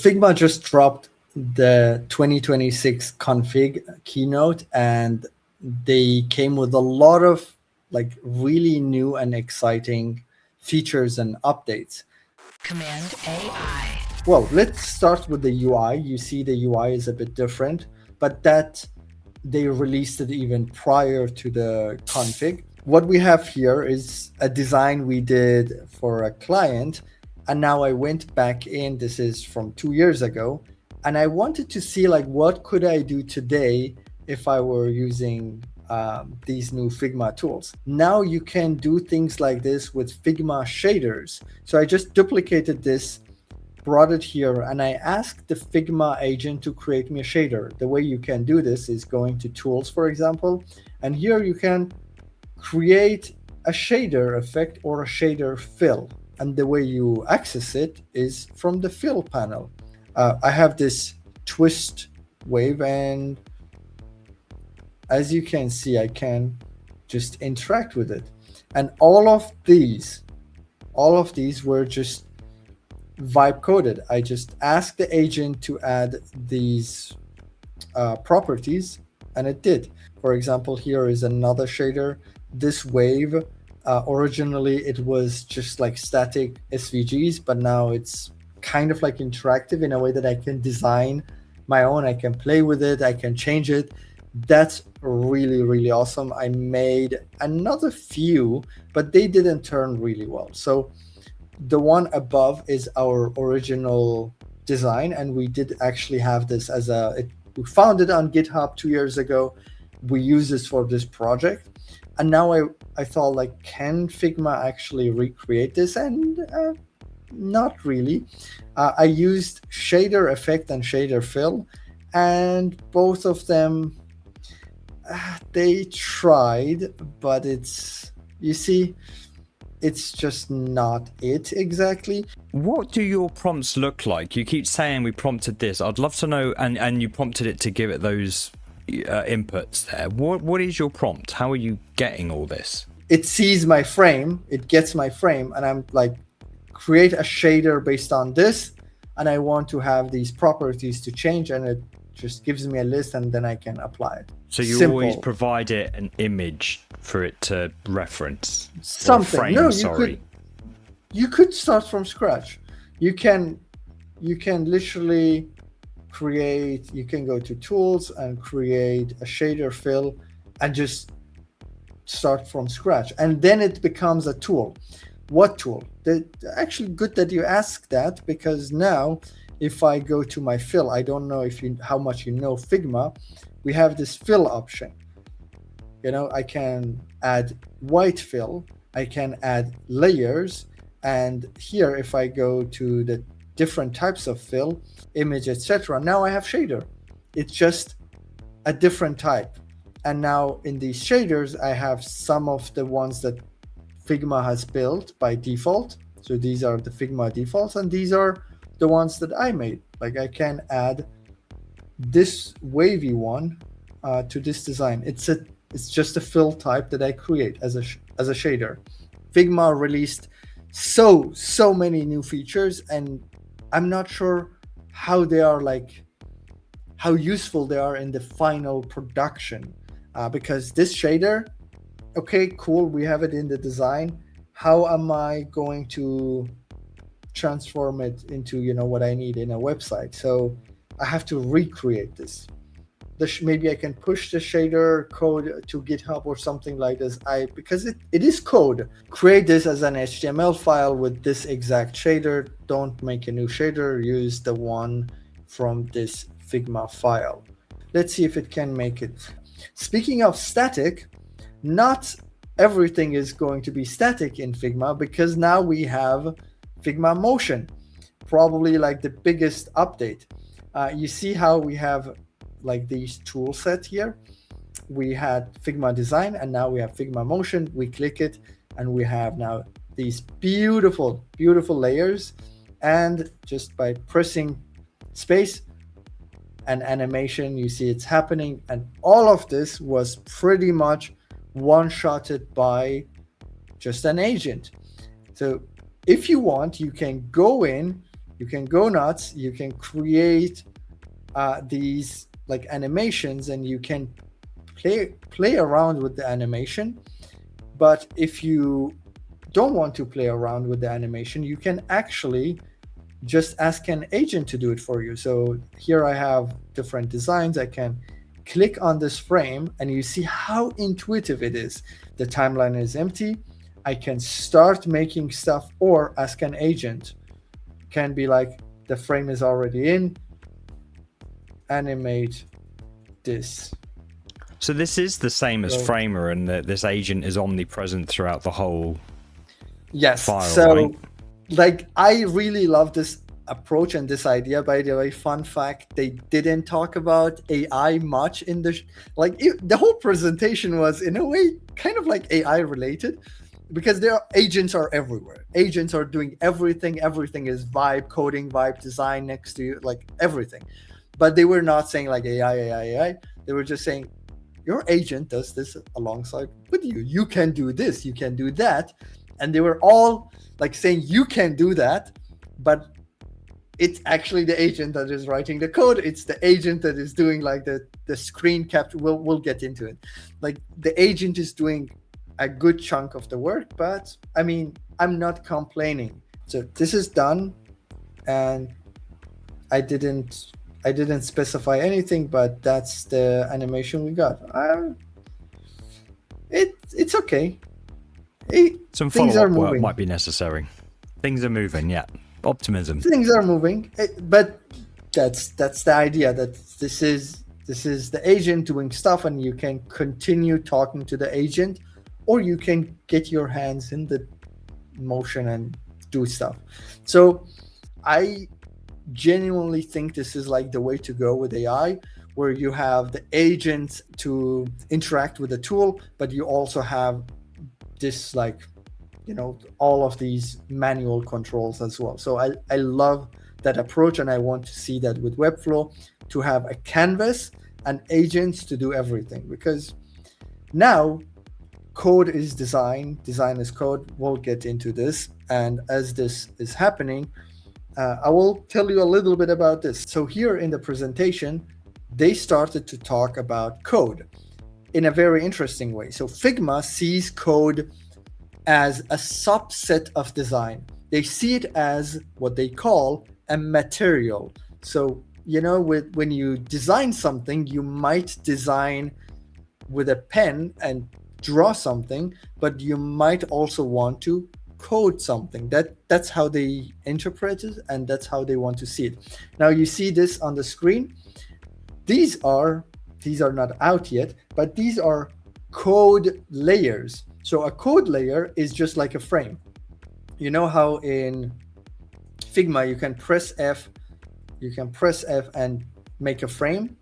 Figma just dropped the 2026 config keynote, and they came with a lot of like really new and exciting features and updates. Cmd+AI. Well, let's start with the UI. You see the UI is a bit different, but that they released it even prior to the config. What we have here is a design we did for a client, and now I went back in, this is from 2 years ago, and I wanted to see like what could I do today if I were using these new Figma tools. Now you can do things like this with Figma shaders. So I just duplicated this, brought it here, and I asked the Figma agent to create me a shader. The way you can do this is going to tools, for example, and here you can create a shader effect or a shader fill. And the way you access it is from the fill panel. I have this twist wave, and as you can see, I can just interact with it. And all of these were just vibe coded. I just asked the agent to add these properties, and it did. For example, here is another shader. This wave, originally it was just like static SVGs, but now it's kind of like interactive in a way that I can design my own. I can play with it, I can change it. That's really, really awesome. I made another few, but they didn't turn really well. So the one above is our original design, and we did actually have this as we found it on GitHub 2 years ago. We use this for this project, and now I thought like, can Figma actually recreate this? And not really. I used shader effect and shader fill, and both of them they tried, but it's, you see, it's just not it exactly. What do your prompts look like? You keep saying we prompted this. I'd love to know, and you prompted it to give it those inputs there. What is your prompt? How are you getting all this? It sees my frame, it gets my frame, and I'm like, create a shader based on this, and I want to have these properties to change, and it just gives me a list, and then I can apply it. So you Simple. always provide it an image for it to reference something. Frame, no, you could start from scratch. You can literally create, you can go to tools and create a shader fill and just start from scratch, and then it becomes a tool. What tool? Actually good that you ask that, because now if I go to my fill, I don't know how much you know Figma, we have this fill option. You know, I can add white fill, I can add layers, and here if I go to the different types of fill, image, etc., now I have shader. It's just a different type. And now in these shaders, I have some of the ones that Figma has built by default. So these are the Figma defaults, and these are the ones that I made. Like I can add this wavy one to this design. It's just a fill type that I create as a shader. Figma released so many new features, and I'm not sure how they are, like how useful they are in the final production, because this shader, okay, cool, we have it in the design. How am I going to transform it into, you know, what I need in a website? So I have to recreate this. Maybe I can push the shader code to GitHub or something like this. Because it is code. Create this as an HTML file with this exact shader. Don't make a new shader. Use the one from this Figma file. Let's see if it can make it. Speaking of static, not everything is going to be static in Figma, because now we have Figma Motion, probably like the biggest update. You see how we have like these tool set here. We had Figma Design, and now we have Figma Motion. We click it, and we have now these beautiful layers. And just by pressing space and animation, you see it's happening. And all of this was pretty much one-shotted by just an agent. So if you want, you can go in, You can go nuts. You can create these like animations, and you can play around with the animation. But if you don't want to play around with the animation, you can actually just ask an agent to do it for you. So here I have different designs. I can click on this frame, and you see how intuitive it is. The timeline is empty. I can start making stuff, or ask an agent. Can be like, the frame is already in, animate this. So this is the same as Framer, and that this agent is omnipresent throughout the whole file, so right? like, I really love this approach and this idea. By the way, fun fact, they didn't talk about AI much in the the whole presentation was in a way kind of like AI related, because their agents are everywhere. Agents are doing everything. Everything is vibe coding, vibe design next to you, like everything. But they were not saying like AI. They were just saying, your agent does this alongside with you. You can do this, you can do that. And they were all like saying, you can do that, but it's actually the agent that is writing the code. It's the agent that is doing like the screen capture. We'll get into it. Like, the agent is doing a good chunk of the work, but I mean, I'm not complaining. So this is done, and I didn't specify anything, but that's the animation we got. It's okay. Some Things are follow-up work moving. might be necessary. Things are moving, yeah. Optimism. Things are moving, but that's the idea, that this is the agent doing stuff, and you can continue talking to the agent, or you can get your hands in the motion and do stuff. So I genuinely think this is like the way to go with AI, where you have the agents to interact with the tool, but you also have this, like, all of these manual controls as well. So I love that approach, and I want to see that with Webflow, to have a canvas and agents to do everything, because now code is design is code. We'll get into this, and as this is happening, I will tell you a little bit about this. So here in the presentation, they started to talk about code in a very interesting way. So Figma sees code as a subset of design. They see it as what they call a material. So, when you design something, you might design with a pen and draw something, but you might also want to code something. That's how they interpret it, and that's how they want to see it. Now you see this on the screen. These are not out yet, but these are code layers. So a code layer is just like a frame. You know how in Figma you can press F and make a frame?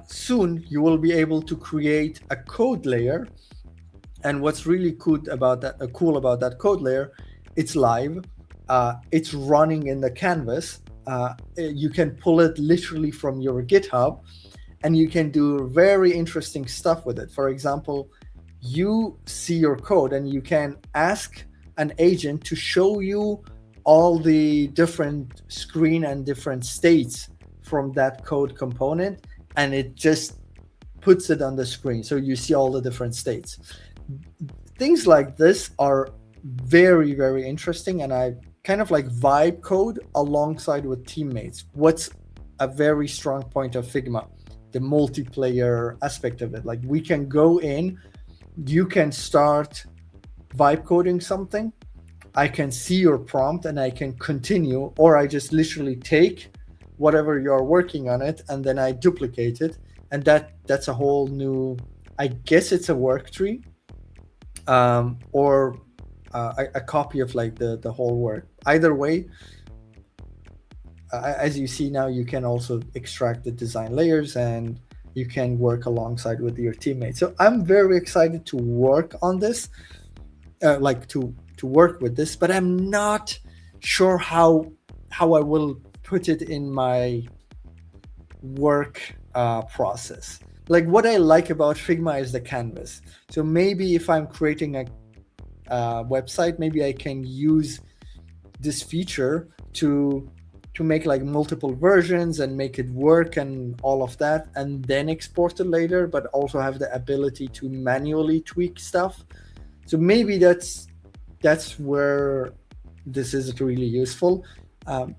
Soon you will be able to create a code layer. And what's really cool about that code layer, it's live. It's running in the canvas. You can pull it literally from your GitHub, and you can do very interesting stuff with it. For example, you see your code, and you can ask an agent to show you all the different screen and different states from that code component, and it just puts it on the screen. So you see all the different states. Things like this are very, very interesting, and I kind of like vibe code alongside with teammates. What's a very strong point of Figma? The multiplayer aspect of it. Like, we can go in, you can start vibe coding something, I can see your prompt and I can continue, or I just literally take whatever you're working on it and then I duplicate it, and that's a whole new, I guess it's a work tree, or a copy of like the whole work. Either way, as you see now, you can also extract the design layers and you can work alongside with your teammates. So I'm very excited to work on this, to work with this, but I'm not sure how I will put it in my work process. Like, what I like about Figma is the canvas. So maybe if I'm creating a website, maybe I can use this feature to make like multiple versions and make it work and all of that, and then export it later, but also have the ability to manually tweak stuff. So maybe that's where this is really useful.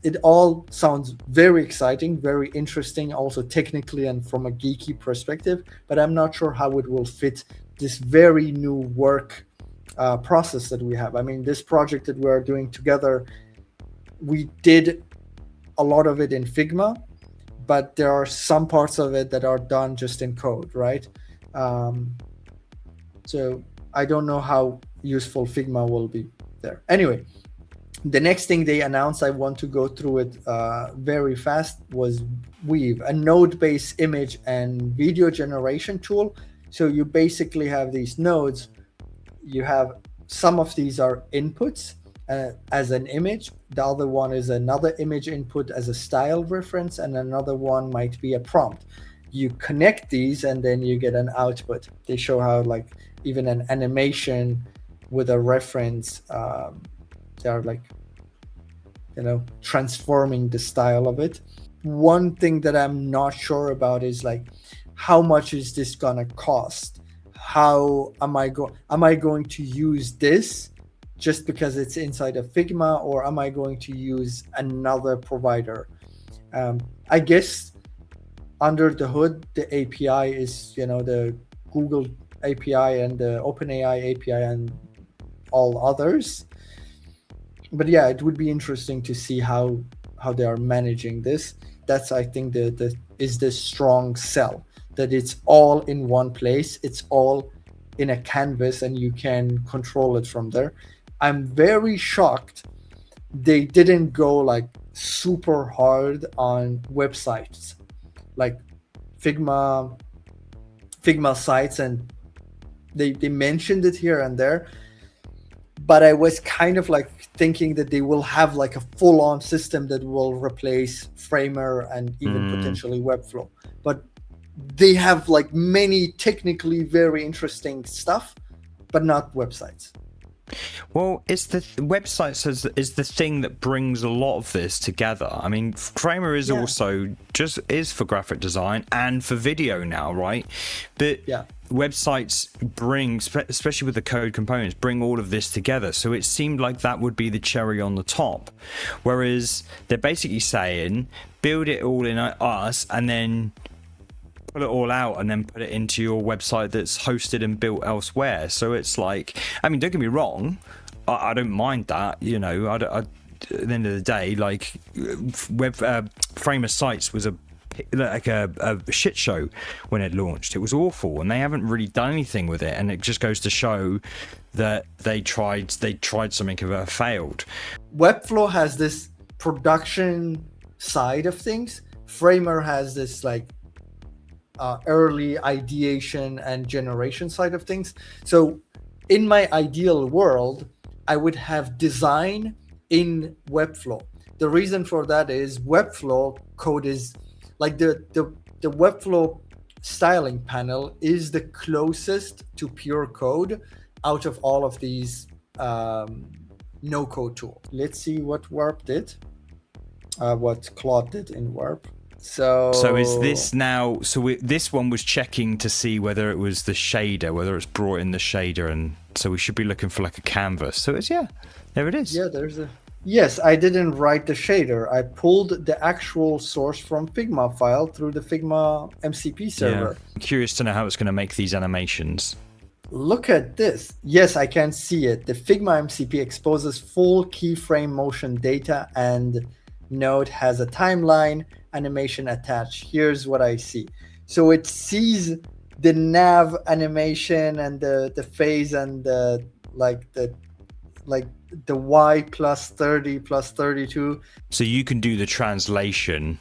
It all sounds very exciting, very interesting, also technically and from a geeky perspective, but I'm not sure how it will fit this very new work process that we have. I mean, this project that we are doing together, we did a lot of it in Figma, but there are some parts of it that are done just in code, right? So I don't know how useful Figma will be there. Anyway, the next thing they announced, I want to go through it very fast, was Weave, a node-based image and video generation tool. So you basically have these nodes. You have some of these are inputs as an image. The other one is another image input as a style reference, and another one might be a prompt. You connect these and then you get an output. They show how like even an animation with a reference, they are like, you know, transforming the style of it. One thing that I'm not sure about is like, how much is this gonna cost? How am I going to use this just because it's inside of Figma, or am I going to use another provider? I guess under the hood, the API is, you know, the Google API and the OpenAI API and all others. But yeah, it would be interesting to see how they are managing this. That's, I think, the strong sell, that it's all in one place. It's all in a canvas and you can control it from there. I'm very shocked they didn't go like super hard on websites, like Figma sites, and they mentioned it here and there. But I was kind of like thinking that they will have like a full-on system that will replace Framer and even potentially Webflow. But they have like many technically very interesting stuff, but not websites. Well, it's the websites is the thing that brings a lot of this together. I mean, Framer is also is for graphic design and for video now, right? But websites bring, especially with the code components, bring all of this together. So it seemed like that would be the cherry on the top. Whereas they're basically saying, build it all in us and then put it all out and then put it into your website that's hosted and built elsewhere. So it's like, I mean, don't get me wrong, I don't mind that, you know. At the end of the day, like Framer Sites was a shit show when it launched. It was awful, and they haven't really done anything with it. And it just goes to show that they tried something and it failed. Webflow has this production side of things. Framer has this like early ideation and generation side of things. So in my ideal world, I would have design in Webflow. The reason for that is Webflow code is like the Webflow styling panel is the closest to pure code out of all of these no code tools. Let's see what Warp did, what Claude did in Warp. So is this now? This one was checking to see whether it was the shader, whether it's brought in the shader, and so we should be looking for like a canvas. So it's there it is. Yeah, yes. I didn't write the shader. I pulled the actual source from Figma file through the Figma MCP server. Yeah. I'm curious to know how it's going to make these animations. Look at this. Yes, I can see it. The Figma MCP exposes full keyframe motion data, and Node has a timeline animation attached. Here's what I see. So it sees the nav animation and the phase and the Y plus 30 plus 32. So you can do the translation.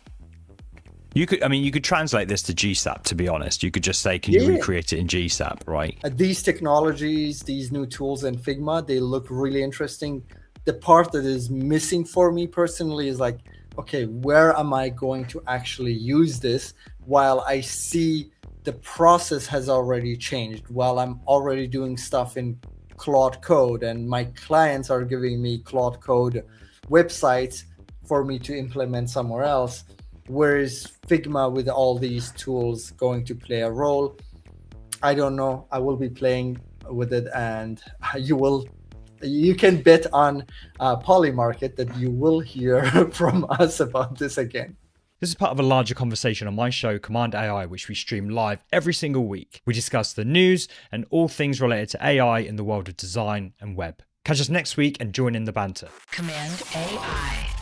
You could translate this to GSAP, to be honest. You could just say, can you recreate it in GSAP, right? These technologies, these new tools in Figma, they look really interesting. The part that is missing for me personally is like, okay, where am I going to actually use this while I see the process has already changed, while I'm already doing stuff in Claude Code and my clients are giving me Claude Code websites for me to implement somewhere else. Where is Figma with all these tools going to play a role? I don't know. I will be playing with it, and you can bet on Polymarket that you will hear from us about this again. This is part of a larger conversation on my show, Command AI, which we stream live every single week. We discuss the news and all things related to AI in the world of design and web. Catch us next week and join in the banter. Command AI.